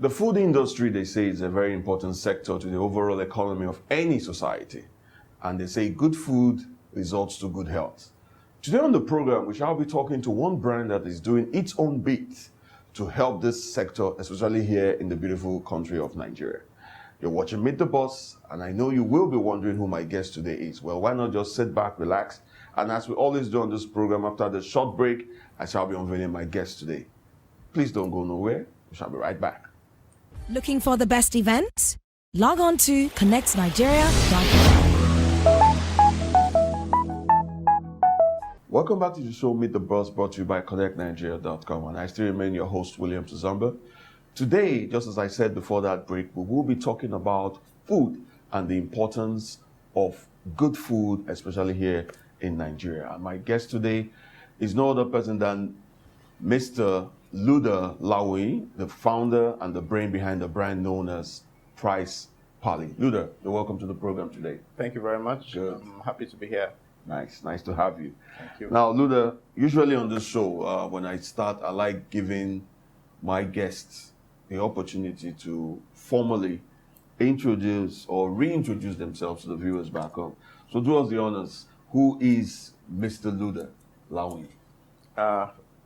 The food industry, they say, is a very important sector to the overall economy of any society. And they say good food results to good health. Today on the program, we shall be talking to one brand that is doing its own bit to help this sector, especially here in the beautiful country of Nigeria. You're watching Meet the Boss, and I know you will be wondering who my guest today is. Well, why not just sit back, relax, and as we always do on this program, after the short break, I shall be unveiling my guest today. Please don't go nowhere. We shall be right back. Looking for the best events? Log on to connectnigeria.com. Welcome back to the show Meet the Boss, brought to you by connectnigeria.com, and I still remain your host, William Tuzamba. Today, just as I said before that break, we will be talking about food and the importance of good food, especially here in Nigeria. And my guest today is no other person than Mr. Lawoyin, the founder and the brain behind the brand known as PricePally. Luda, you're welcome to the program today. Thank you very much. Good. I'm happy to be here. Nice to have you. Thank you. Now, Luda, usually on this show, when I start, I like giving my guests the opportunity to formally introduce or reintroduce themselves to the viewers back home. So do us the honors. Who is Mr. Lawoyin?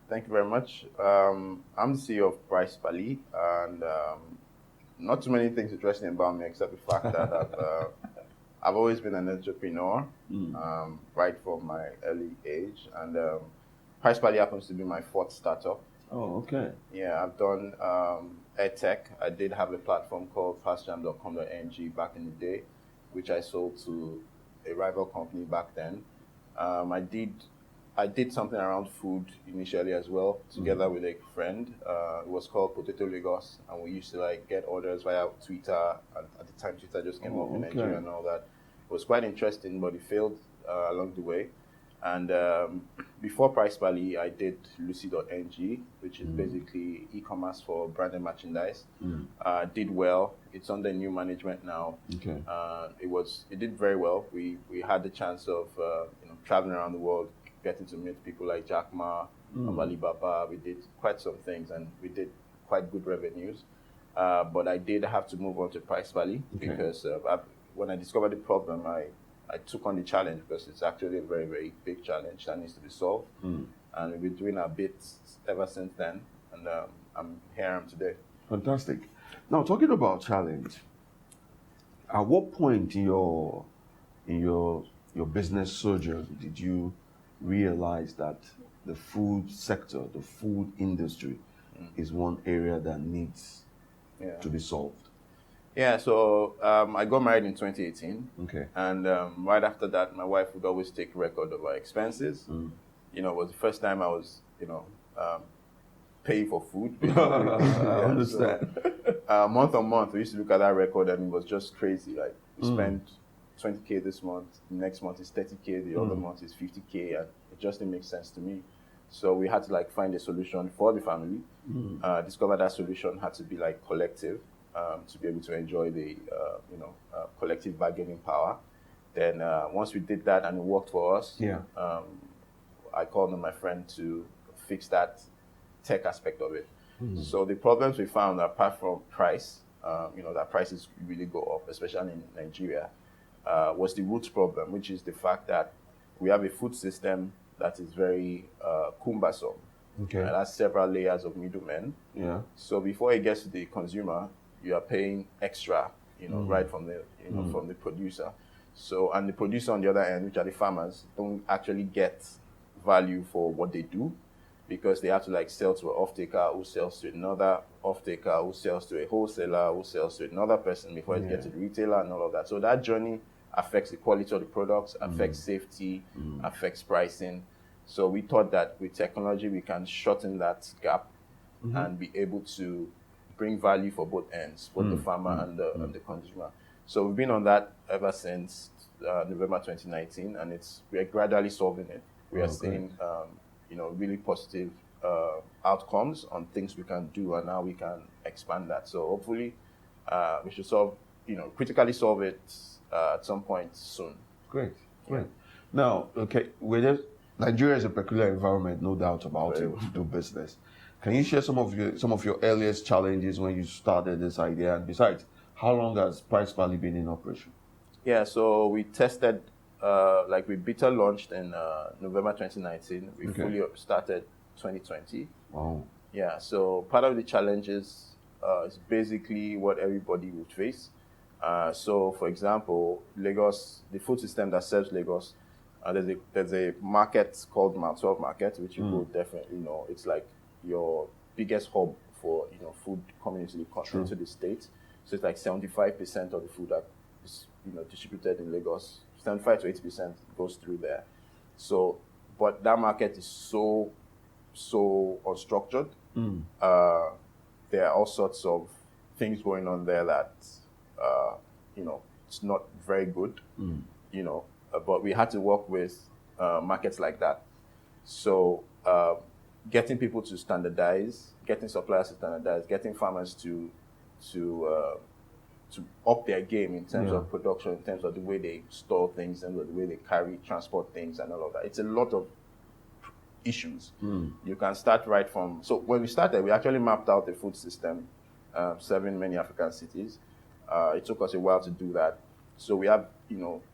Thank you very much. I'm the CEO of PricePally, and not too many things interesting about me except the fact that I've always been an entrepreneur, right from my early age. And PricePally happens to be my fourth startup. Oh, okay. Yeah, I've done edtech. I did have a platform called fastjam.com.ng back in the day, which I sold to a rival company back then. I did something around food initially as well, together with a friend. It was called Potato Lagos, and we used to like get orders via Twitter. And at the time, Twitter just came up in Nigeria and all that. It was quite interesting, but it failed along the way. And before PricePally, I did Lucy.ng, which is basically e-commerce for branded merchandise. Did well. It's under new management now. Okay. It did very well. We had the chance of traveling around the world, getting to meet people like Jack Ma, Alibaba. We did quite some things, and we did quite good revenues. But I did have to move on to PricePally because when I discovered the problem, I took on the challenge because it's actually a very, very big challenge that needs to be solved. And we've been doing our bits ever since then, and here I am today. Fantastic. Now, talking about challenge, at what point in your business sojourn did you realize that the food sector, the food industry, is one area that needs to be solved? Yeah, so I got married in 2018. Okay. And right after that, my wife would always take record of our expenses. It was the first time I was, paying for food. I understand. So, month on month, we used to look at that record, and it was just crazy. Like, we spent 20K this month, the next month is 30K, the other month is 50K, and it just didn't make sense to me. So we had to like find a solution for the family. Discover that solution had to be like collective. To be able to enjoy the collective bargaining power. Then once we did that and it worked for us, I called on my friend to fix that tech aspect of it. So the problems we found, apart from price, that prices really go up, especially in Nigeria, was the root problem, which is the fact that we have a food system that is very cumbersome. Okay. It has several layers of middlemen. Yeah. So before it gets to the consumer, you are paying extra, right from the from the producer. So, and the producer on the other end, which are the farmers, don't actually get value for what they do, because they have to like sell to an off-taker who sells to another off-taker who sells to a wholesaler who sells to another person before it gets to the retailer and all of that. So that journey affects the quality of the products, affects safety, affects pricing. So we thought that with technology, we can shorten that gap and be able to bring value for both ends, both the farmer and the consumer. So we've been on that ever since November 2019, and we're gradually solving it. We are seeing, really positive outcomes on things we can do, and now we can expand that. So hopefully, we should critically solve it at some point soon. Great. Now, Nigeria is a peculiar environment, no doubt about it, to do business. Can you share some of your earliest challenges when you started this idea? And besides, how long has PricePally been in operation? Yeah, so we tested, we beta launched in November 2019. We fully started 2020. Wow. Yeah, so part of the challenges is basically what everybody would face. So, for example, Lagos, the food system that serves Lagos, there's a market called Mile 12 Market, which you would definitely know. It's like your biggest hub for food coming into the state. So it's like 75% of the food that is distributed in Lagos, 75 to 80% goes through there. So, but that market is so unstructured. There are all sorts of things going on there that it's not very good. But we had to work with markets like that. So getting people to standardize, getting suppliers to standardize, getting farmers to up their game in terms of production, in terms of the way they store things, and the way they transport things, and all of that. It's a lot of issues. You can start right from. So when we started, we actually mapped out the food system, serving many African cities. It took us a while to do that. So we have,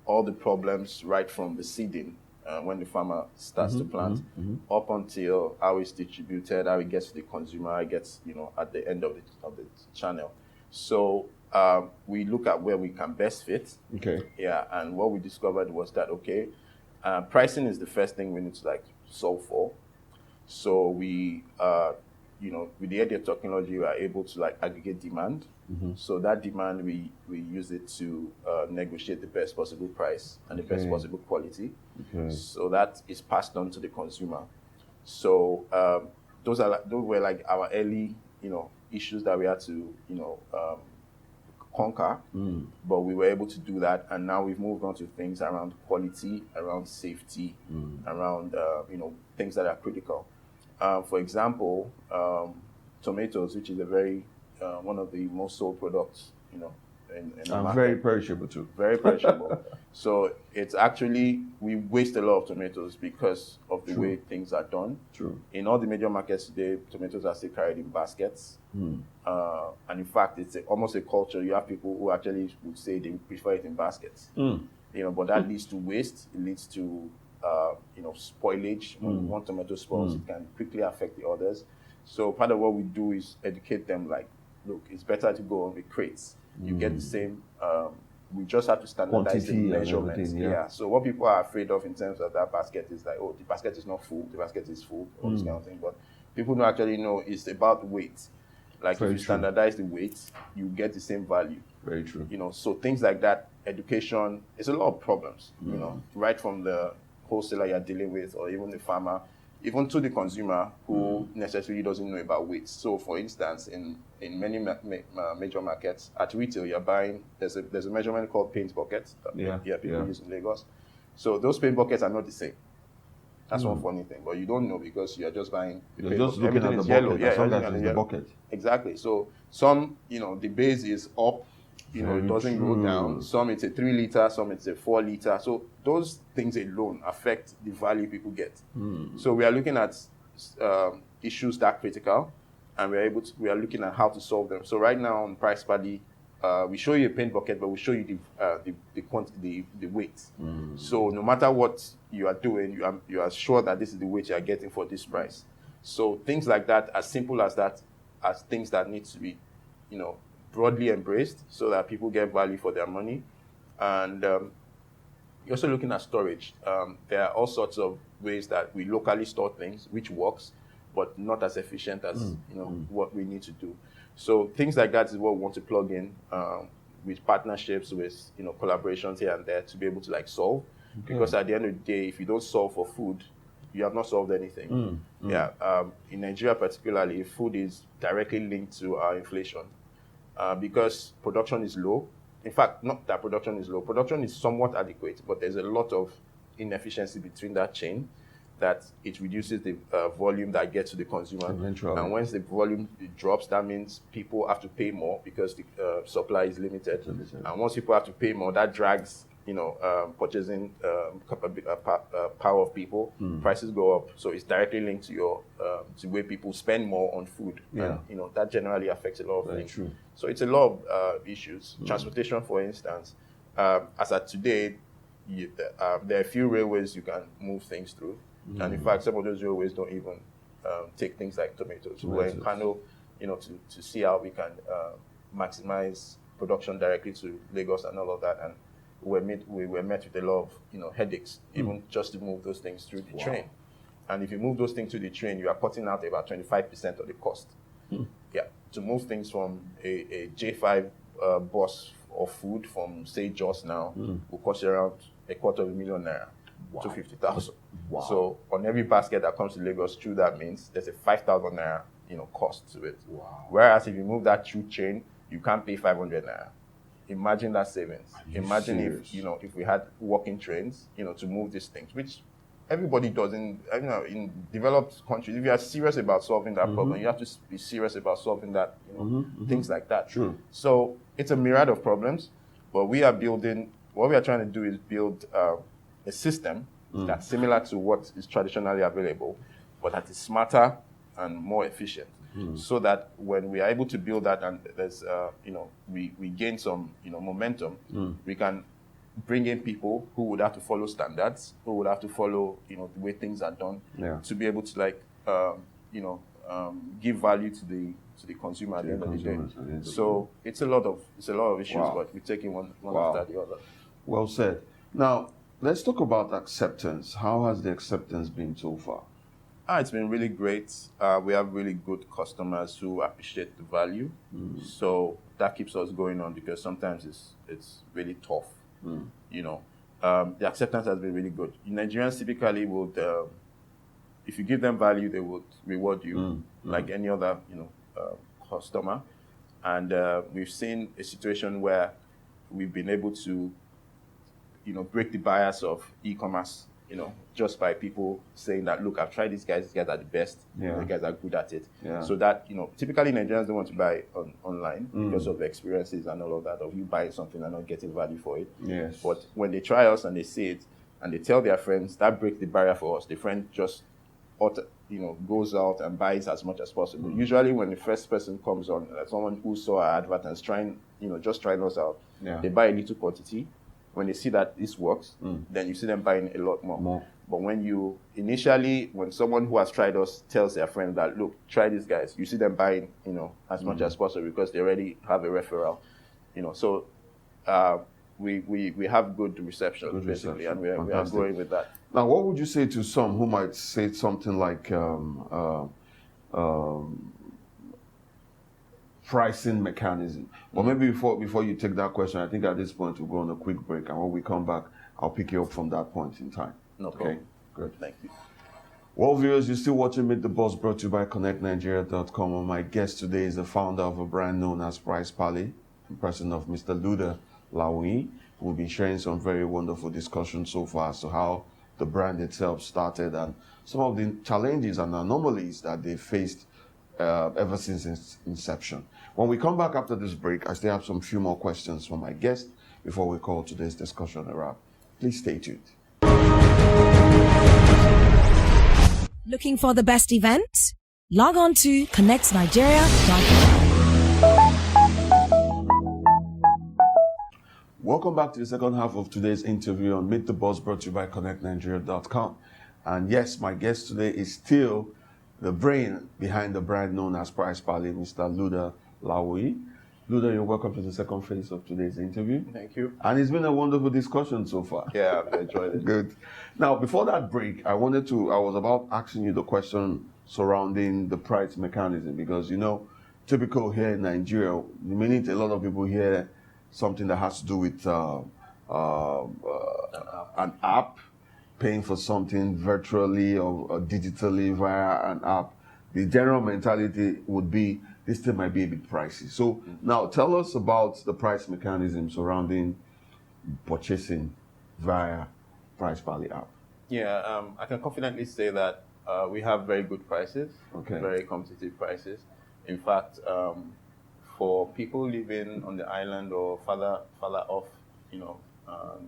all the problems right from the seeding, when the farmer starts to plant, up until how it's distributed, how it gets to the consumer, how it gets, at the end of the channel. So we look at where we can best fit. Okay. Yeah, and what we discovered was that pricing is the first thing we need to solve for. So we, with the aid of technology, we are able to aggregate demand. So that demand, we use it to negotiate the best possible price and the best possible quality. So that is passed on to the consumer. So those were our early, issues that we had to, conquer. But we were able to do that, and now we've moved on to things around quality, around safety, around things that are critical. For example, tomatoes, which is a very one of the most sold products, in the market. Very perishable too. Very perishable. So it's actually, we waste a lot of tomatoes because of the way things are done. True. In all the major markets today, tomatoes are still carried in baskets. And in fact, it's almost a culture. You have people who actually would say they prefer it in baskets. But that leads to waste. It leads to spoilage. When one tomato spoils, it can quickly affect the others. So part of what we do is educate them, look, it's better to go on with crates. You get the same, we just have to standardize the measurements. So what people are afraid of in terms of that basket is the basket is not full, the basket is full, all this kind of thing. But people don't actually know it's about weight. If you standardize the weight, you get the same value. Very true. So things like that, education, it's a lot of problems, right from the wholesaler you're dealing with, or even the farmer, even to the consumer who necessarily doesn't know about weight. So, for instance, in many major markets, at retail, you're buying, there's a measurement called paint buckets that people use in Lagos. So those paint buckets are not the same. That's one funny thing, but you don't know because you're just buying the You're paint just bucket. looking at the Yellow. bucket. Yeah, As long as looking at it's the the bucket. Exactly. So some, the base is up, it doesn't go down. Some it's a 3 liter, some it's a 4 liter. So those things alone affect the value people get. So we are looking at issues that are critical, and we are looking at how to solve them. So right now on PricePally, we show you a paint bucket, but we show you the quantity, the weight. So no matter what you are doing, you are sure that this is the weight you are getting for this price. So things like that, as simple as that, as things that need to be, broadly embraced so that people get value for their money. And you're also looking at storage. There are all sorts of ways that we locally store things, which works, but not as efficient as what we need to do. So things like that is what we want to plug in with partnerships, with collaborations here and there to be able to solve. Because at the end of the day, if you don't solve for food, you have not solved anything. In Nigeria particularly, food is directly linked to our inflation because production is low. In fact, not that production is low. Production is somewhat adequate, but there's a lot of inefficiency between that chain that it reduces the volume that gets to the consumer. Eventually. And once the volume drops, that means people have to pay more because the supply is limited. And once people have to pay more, that drags purchasing power of people, prices go up. So it's directly linked to your to where people spend more on food, and that generally affects a lot of things. True. So it's a lot of issues. Transportation, for instance, as at today, there are a few railways you can move things through, and in fact, some of those railways don't even take things like tomatoes. We're in Kano, to see how we can maximize production directly to Lagos and all of that, and we were met with a lot of headaches, even just to move those things through the train. And if you move those things to the train, you are cutting out about 25% of the cost. Yeah, to move things from a J5 bus of food from say Jos now will cost you around ₦250,000 naira, 250,000. Wow. So on every basket that comes to Lagos through that means there's a 5,000 naira cost to it. Wow. Whereas if you move that through train, you can't pay 500 naira. Imagine that savings. Imagine serious? if we had walking trains, to move these things, which everybody does in developed countries. If you are serious about solving that problem, you have to be serious about solving that, things like that. True. So it's a myriad of problems, but what we are trying to do is build a system that's similar to what is traditionally available, but that is smarter and more efficient. So that when we are able to build that and there's, we gain some, momentum, we can bring in people who would have to follow standards, who would have to follow, the way things are done, to be able to give value to the consumer at the end of the day. So it's a lot of issues, but we're taking one after the other. Well said. Now let's talk about acceptance. How has the acceptance been so far? It's been really great. We have really good customers who appreciate the value. So that keeps us going on because sometimes it's really tough. The acceptance has been really good. Nigerians typically would, if you give them value, they would reward you like any other, customer. And we've seen a situation where we've been able to, break the bias of e-commerce. Just by people saying that, look, I've tried these guys are the best, you guys are good at it. So that, typically Nigerians don't want to buy online because of experiences and all of that, of you buying something and not getting value for it. Yes. But when they try us and they see it and they tell their friends, that breaks the barrier for us. The friend just, goes out and buys as much as possible. Usually when the first person comes on, someone who saw our advert and is trying, just trying us out, they buy a little quantity. When they see that this works, then you see them buying a lot more. But when someone who has tried us tells their friend that, look, try these guys, you see them buying, as much as possible because they already have a referral. So we have good reception, basically, and we are growing with that. Now, what would you say to some who might say something like pricing mechanism? Well, maybe before you take that question, I think at this point we'll go on a quick break, and when we come back, I'll pick you up from that point in time. No problem. Okay, good. Thank you. Well, viewers, you're still watching Meet the Boss, brought to you by ConnectNigeria.com, and my guest today is the founder of a brand known as PricePally, the person of Mr. Lawoyin. We've been sharing some very wonderful discussions so far as to how the brand itself started and some of the challenges and anomalies that they faced ever since its inception. When we come back after this break, I still have some few more questions from my guest before we call today's discussion a wrap. Please stay tuned. Looking for the best events? Log on to connectnigeria.com. Welcome back to the second half of today's interview on Meet the Boss, brought to you by ConnectNigeria.com. And yes, my guest today is still the brain behind the brand known as PricePally, Mr. Lawoyin. Luda, you're welcome to the second phase of today's interview. Thank you. And it's been a wonderful discussion so far. Yeah, I've enjoyed it. Good. Now, before that break, I was about asking you the question surrounding the price mechanism because, typical here in Nigeria, the minute a lot of people hear something that has to do with an app, paying for something virtually or digitally via an app, the general mentality would be this thing might be a bit pricey. So now tell us about the price mechanism surrounding purchasing via PricePally app. Yeah, I can confidently say that we have very good prices, Okay. very competitive prices. In fact, for people living on the island or further off,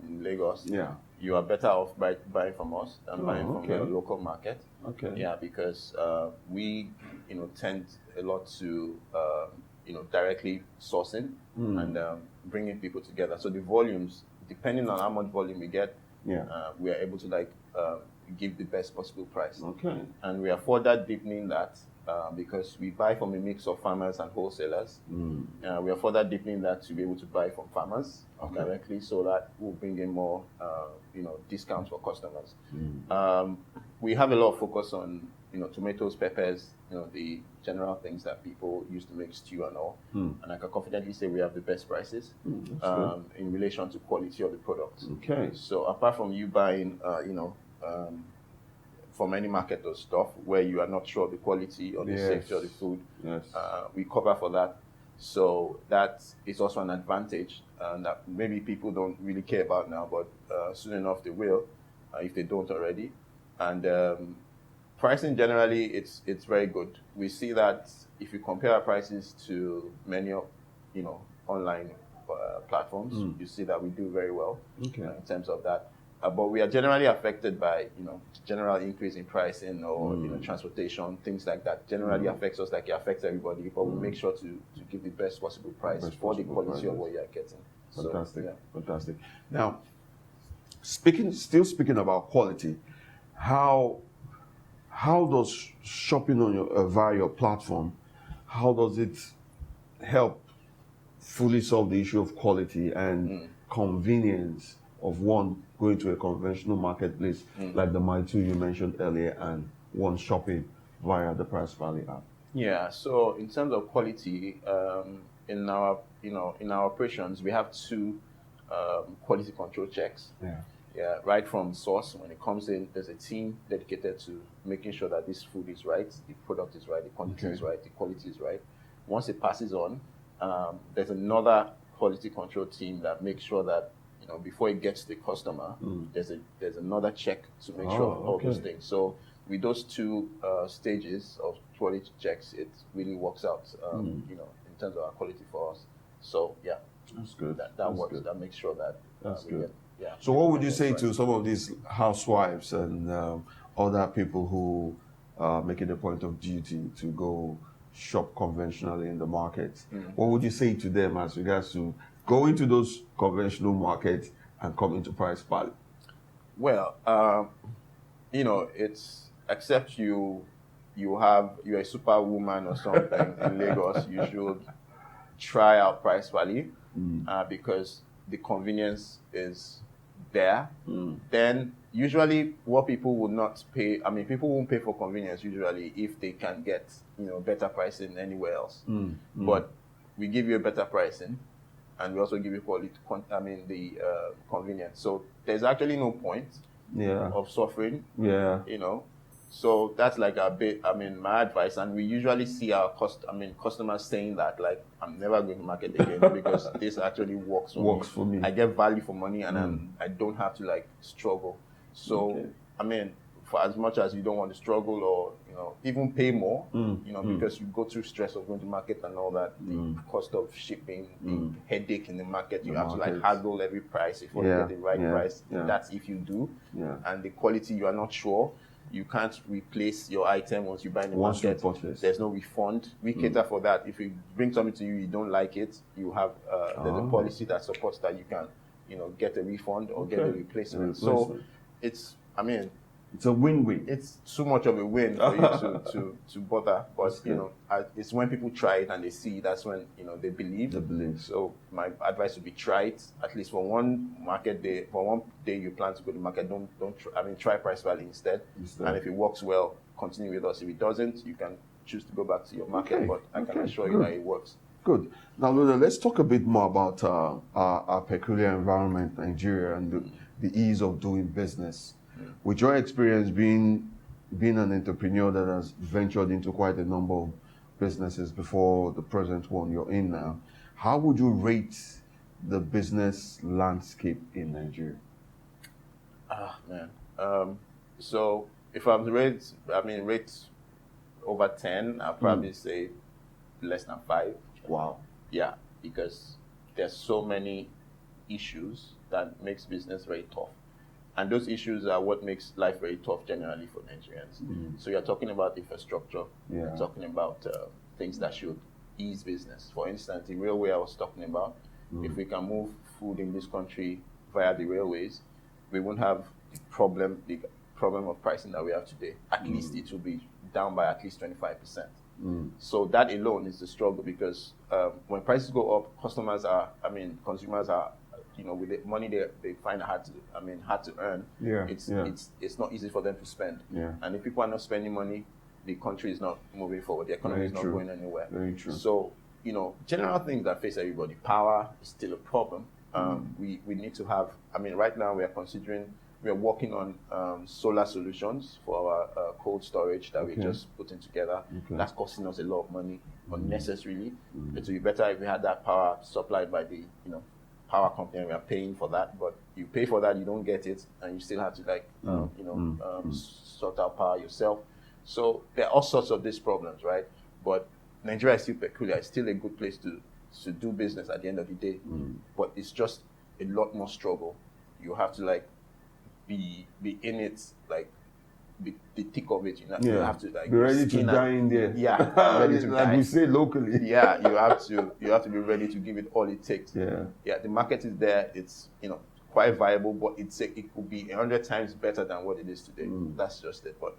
in Lagos, Yeah. you are better off buying from us than buying from okay. the local market. Okay. Yeah, because we, tend a lot to, directly sourcing and bringing people together. So the volumes, depending on how much volume we get, we are able to give the best possible price. Okay. And we are further deepening that because we buy from a mix of farmers and wholesalers. We are further deepening that to be able to buy from farmers directly, so that we'll bring in more, discounts for customers. We have a lot of focus on, tomatoes, peppers, the general things that people use to make stew and all. And I can confidently say we have the best prices in relation to quality of the products. Okay. So apart from you buying, from any market or stuff where you are not sure of the quality or the safety of the food, we cover for that. So that is also an advantage that maybe people don't really care about now, but soon enough they will, if they don't already. And pricing generally, it's very good. We see that if you compare our prices to many, online platforms, you see that we do very well in terms of that. But we are generally affected by, general increase in pricing or, transportation, things like that. Generally affects us like it affects everybody, but we make sure to give the best possible price for the quality of what you are getting. Fantastic, So, fantastic. Now, still speaking about quality, how does shopping on via your platform, how does it help fully solve the issue of quality and convenience of one going to a conventional marketplace like the My2 you mentioned earlier, and one shopping via the PricePally app? Yeah, so in terms of quality, in our operations, we have two quality control checks. Yeah, right from source. When it comes in, there's a team dedicated to making sure that this food is right, the product is right, the quantity is right, the quality is right. Once it passes on, there's another quality control team that makes sure that before it gets to the customer, there's another check to make sure of all those things. So with those two stages of quality checks, it really works out, in terms of our quality for us. So yeah, that's good. That works. Good. That makes sure that that's good. Yeah. So what would you say to some of these housewives and other people who make it a point of duty to go shop conventionally in the market? What would you say to them as regards to go into those conventional markets and come into PricePally? Well, it's except you're a superwoman or something in Lagos, you should try out PricePally because the convenience is there. Then usually what people would not pay, people won't pay for convenience usually if they can get better pricing anywhere else. But we give you a better pricing, and we also give you the convenience. So there's actually no point of suffering. So that's like a bit, my advice. And we usually see our customers saying that, like, I'm never going to market again because this actually works for me. I get value for money, and I don't have to struggle. So, for as much as you don't want to struggle or, even pay more, because you go through stress of going to market and all that, the cost of shipping, the headache in the market, you have to haggle every price before you get the right price. That's if you do. And the quality, you are not sure. You can't replace your item once you buy in the market. There's no refund. We cater for that. If we bring something to you, you don't like it, you have there's a policy that supports that you can, get a refund or get a replacement. So it's a win-win. It's too much of a win for you to bother. But it's when people try it and they see, that's when they believe. So my advice would be try it at least for one day. For one day you plan to go to market, try PricePally instead. And if it works well, continue with us. If it doesn't, you can choose to go back to your market. But I can assure you that it works. Good. Now, Luna, let's talk a bit more about our peculiar environment, Nigeria, and the ease of doing business. With your experience being an entrepreneur that has ventured into quite a number of businesses before the present one you're in now, how would you rate the business landscape in Nigeria? So if I'm to rate over 10, I'll probably say less than 5. Wow. Yeah, because there's so many issues that makes business very tough. And those issues are what makes life very tough generally for Nigerians. So you're talking about infrastructure, you're talking about things that should ease business. For instance, the railway I was talking about, if we can move food in this country via the railways, we won't have the problem of pricing that we have today. At least it will be down by at least 25%. So that alone is the struggle, because when prices go up, consumers are, with the money they find hard to earn. It's not easy for them to spend. And if people are not spending money, the country is not moving forward. The economy is not going anywhere. Very true. So, general things that face everybody. Power is still a problem. We need to have, right now we are working on solar solutions for our cold storage that we're just putting together. That's costing us a lot of money unnecessarily. It would be better if we had that power supplied by the power company, and we are paying for that. But you pay for that, you don't get it, and you still have to sort out power yourself. So there are all sorts of these problems, right? But Nigeria is still peculiar. It's still a good place to do business at the end of the day. But it's just a lot more struggle. You have to be in it, the thick of it. You have to be ready to die in there. Yeah, ready to die. We say locally. Yeah, you have to be ready to give it all it takes. Yeah, the market is there. It's quite viable, but it could be 100 times better than what it is today. That's just it. But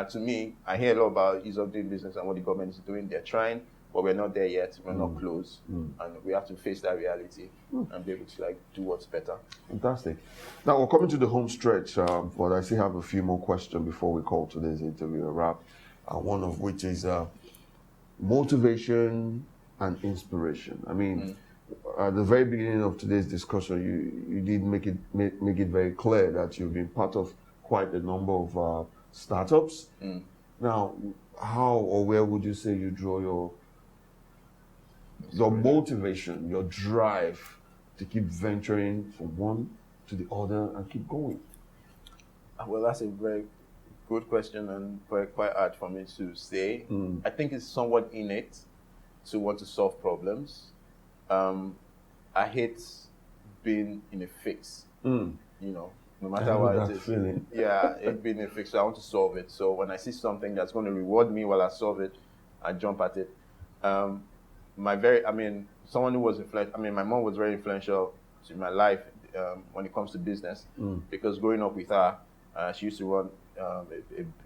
to me, I hear a lot about ease of doing business and what the government is doing. They're trying, but we're not there yet. We're not close, and we have to face that reality and be able to do what's better. Fantastic. Now we're coming to the home stretch, but I still have a few more questions before we call today's interview a wrap. One of which is motivation and inspiration. At the very beginning of today's discussion, you did make it very clear that you've been part of quite a number of startups. Now, how or where would you say you draw your motivation, your drive to keep venturing from one to the other and keep going? Well, that's a very good question, and quite hard for me to say. I think it's somewhat innate to want to solve problems. I hate being in a fix. No matter what it is. Feeling. Yeah, it being a fix. So I want to solve it. So when I see something that's going to reward me while I solve it, I jump at it. Someone who was influential. My mom was very influential in my life when it comes to business, because growing up with her, she used to run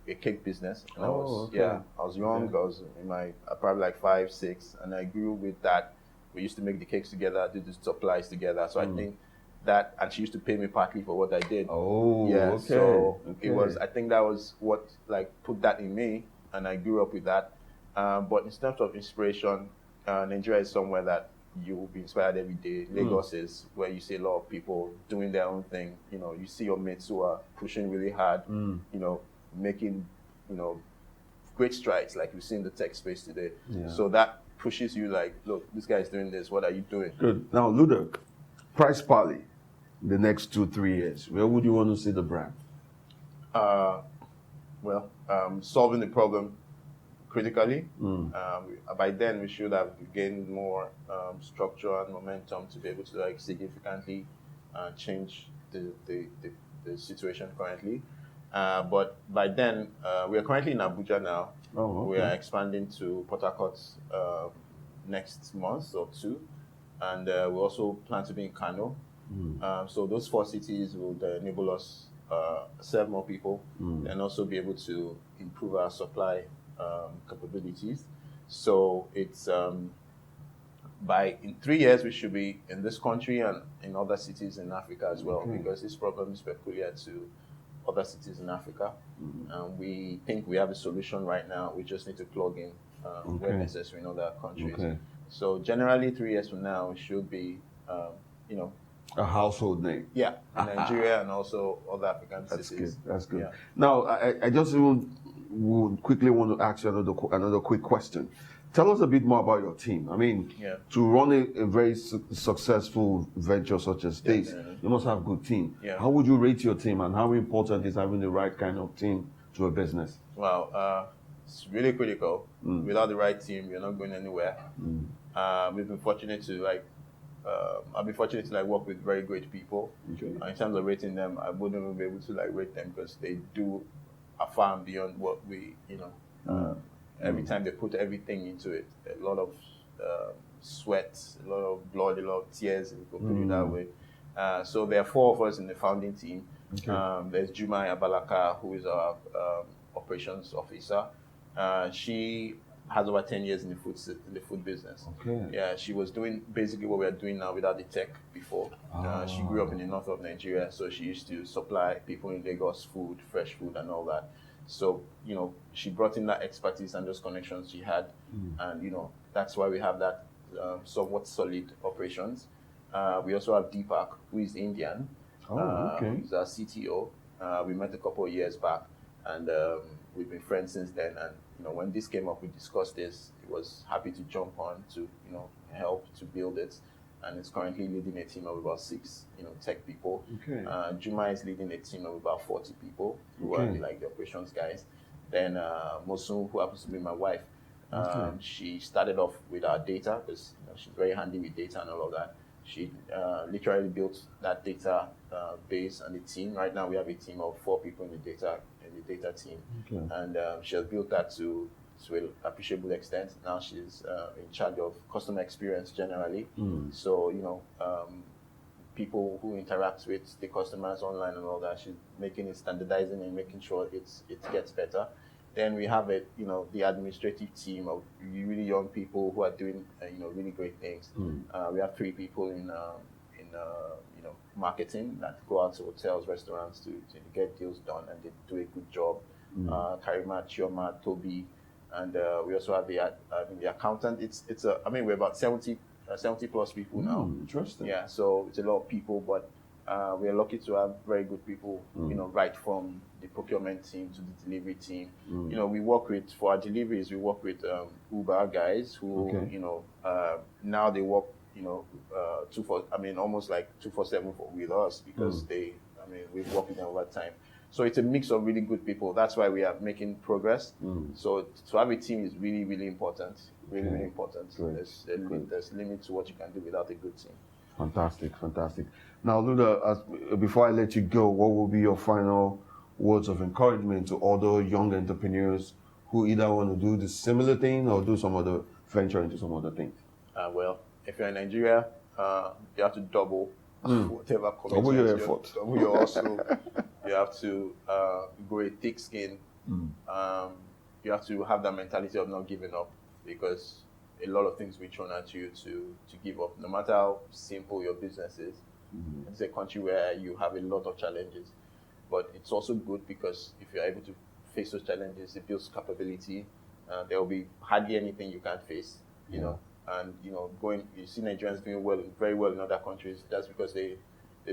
a cake business. And I was young. I was in my probably 5, 6, and I grew with that. We used to make the cakes together, do the supplies together. So I think that, and she used to pay me partly for what I did. So it was. I think that was what put that in me, and I grew up with that. But in terms of inspiration, Nigeria is somewhere that you will be inspired every day. Lagos is where you see a lot of people doing their own thing. You see your mates who are pushing really hard. Making great strides, like we see in the tech space today. So that pushes you, look, this guy is doing this. What are you doing? Good. Now, Ludo, PricePally, the next 2-3 years, where would you want to see the brand? Solving the problem critically. By then, we should have gained more structure and momentum to be able to significantly change the situation currently. But by then, we are currently in Abuja now. We are expanding to Port Harcourt next month or 2, and we also plan to be in Kano. So those 4 cities will enable us serve more people and also be able to improve our supply capabilities. So it's in 3 years we should be in this country and in other cities in Africa as well, because this problem is peculiar to other cities in Africa. And we think we have a solution right now. We just need to plug in where necessary in other countries. So generally 3 years from now, we should be, a household name. Yeah, in Nigeria and also other African cities. That's good. Yeah. Now, I just would quickly want to ask you another quick question. Tell us a bit more about your team. To run a very successful venture such as this, you must have a good team. How would you rate your team, and how important is having the right kind of team to a business? Well, it's really critical. Without the right team, you're not going anywhere. We've been fortunate to I've been fortunate to like work with very great people. Okay. In terms of rating them, I wouldn't even be able to like rate them because they do far and beyond what we, every time they put everything into it, a lot of sweat, a lot of blood, a lot of tears, if you could put it that way. So there are 4 of us in the founding team. Okay. There's Jumai Abalaka, who is our operations officer. She has over 10 years in the food business. Okay. Yeah, she was doing basically what we are doing now without the tech before. She grew up in the north of Nigeria, so she used to supply people in Lagos food, fresh food, and all that. So, she brought in that expertise and those connections she had, and that's why we have that somewhat solid operations. We also have Deepak, who is Indian. He's our CTO. We met a couple of years back, and we've been friends since then. And when this came up, we discussed this. He was happy to jump on to help to build it, and is currently leading a team of about 6 tech people. Okay. Juma is leading a team of about 40 people who are like the operations guys. Then Mosun, who happens to be my wife, she started off with our data because she's very handy with data and all of that. She literally built that data base and the team. Right now we have a team of 4 people in the data team, and she has built that to an appreciable extent. Now she's in charge of customer experience generally. So people who interact with the customers online and all that, she's making it standardizing and making sure it gets better. Then we have the administrative team of really young people who are doing really great things. We have 3 people in marketing that go out to hotels, restaurants to get deals done, and they do a good job. Karima, Chioma, Toby, and we also have the accountant. We're about 70 plus people now. Interesting. Yeah, so it's a lot of people, but we are lucky to have very good people, right from the procurement team to the delivery team. We work with, for our deliveries, we work with Uber guys who, now they work, almost like 247 with us because we've worked with them over time. So it's a mix of really good people. That's why we are making progress. So to have a team is really, really important. Really important. There's a limit to what you can do without a good team. Fantastic. Now, Luda, before I let you go, what will be your final words of encouragement to other young entrepreneurs who either want to do the similar thing or do some other venture into some other things? Well, if you're in Nigeria, you have to double whatever commitments. Double your effort. Double your hustle. You have to grow a thick skin. You have to have that mentality of not giving up, because a lot of things will be thrown at you to give up, no matter how simple your business is. It's a country where you have a lot of challenges, but it's also good because if you're able to face those challenges, it builds capability. There will be hardly anything you can't face, you know. And you see Nigerians doing very well in other countries. That's because they've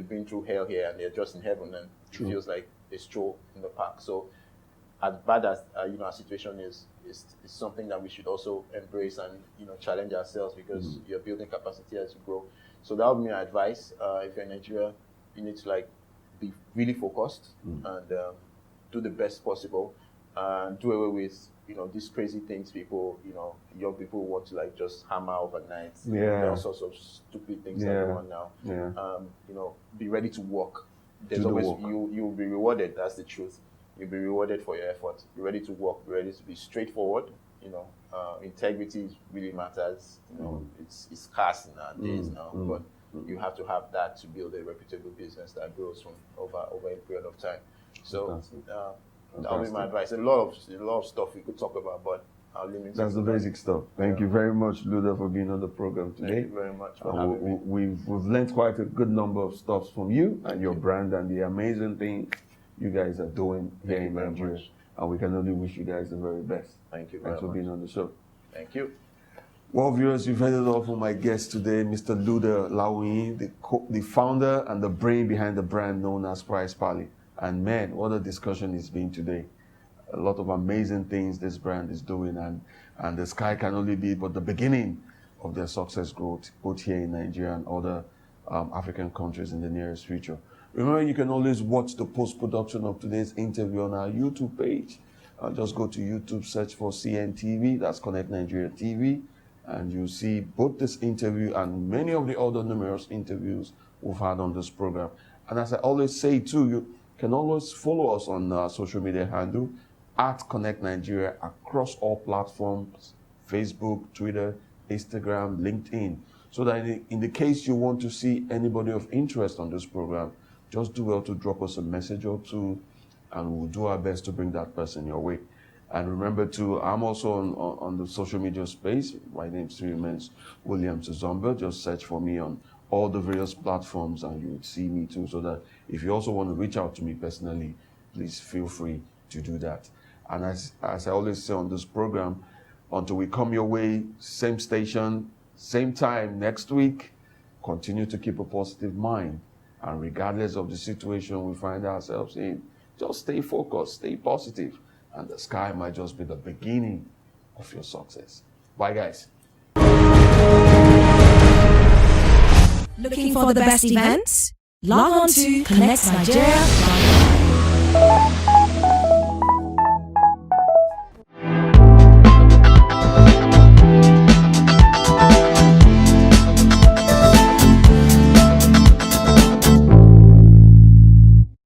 been through hell here and they're just in heaven, and it feels like a stroll in the park. So, as bad as our situation is something that we should also embrace and challenge ourselves, because you're building capacity as you grow. So that would be my advice. If you're in Nigeria, you need to be really focused and do the best possible, and do away with these crazy things young people want to just hammer overnight. There are all sorts of stupid things that go on now. Be ready to work. There's always you'll be rewarded. That's the truth. You'll be rewarded for your effort. Be ready to work. Be ready to be straightforward. Integrity really matters. It's scarce in our days now, but you have to have that to build a reputable business that grows from over a period of time. So that would be my advice. A lot of stuff we could talk about, but I'll limit. That's the basic stuff. Thank you very much, Luda, for being on the program today. Thank you very much for having me. We've learned quite a good number of stuff from you and your brand and the amazing thing you guys are doing here in Nigeria. And we can only wish you guys the very best. Thank you very much. Thanks for being on the show. Thank you. Well, viewers, you've heard it all from my guest today, Mr. Luda Lawoyin, the founder and the brain behind the brand known as PricePally. And man, what a discussion it's been today. A lot of amazing things this brand is doing, and the sky can only be but the beginning of their success growth, both here in Nigeria and other African countries in the nearest future. Remember, you can always watch the post-production of today's interview on our YouTube page. Just go to YouTube, search for CNTV, that's Connect Nigeria TV, and you'll see both this interview and many of the other numerous interviews we've had on this program. And as I always say too, you can always follow us on our social media handle at Connect Nigeria across all platforms, Facebook, Twitter, Instagram, LinkedIn, so that in the case you want to see anybody of interest on this program, just do well to drop us a message or two, and we'll do our best to bring that person your way. And remember too, I'm also on the social media space. My name still remains William Tuzomba. Just search for me on all the various platforms and you would see me too, so that if you also want to reach out to me personally, please feel free to do that. And as I always say on this program, until we come your way, same station, same time next week, continue to keep a positive mind. And regardless of the situation we find ourselves in, just stay focused, stay positive, and the sky might just be the beginning of your success. Bye, guys. Looking for the best events? Log on to Connect Nigeria.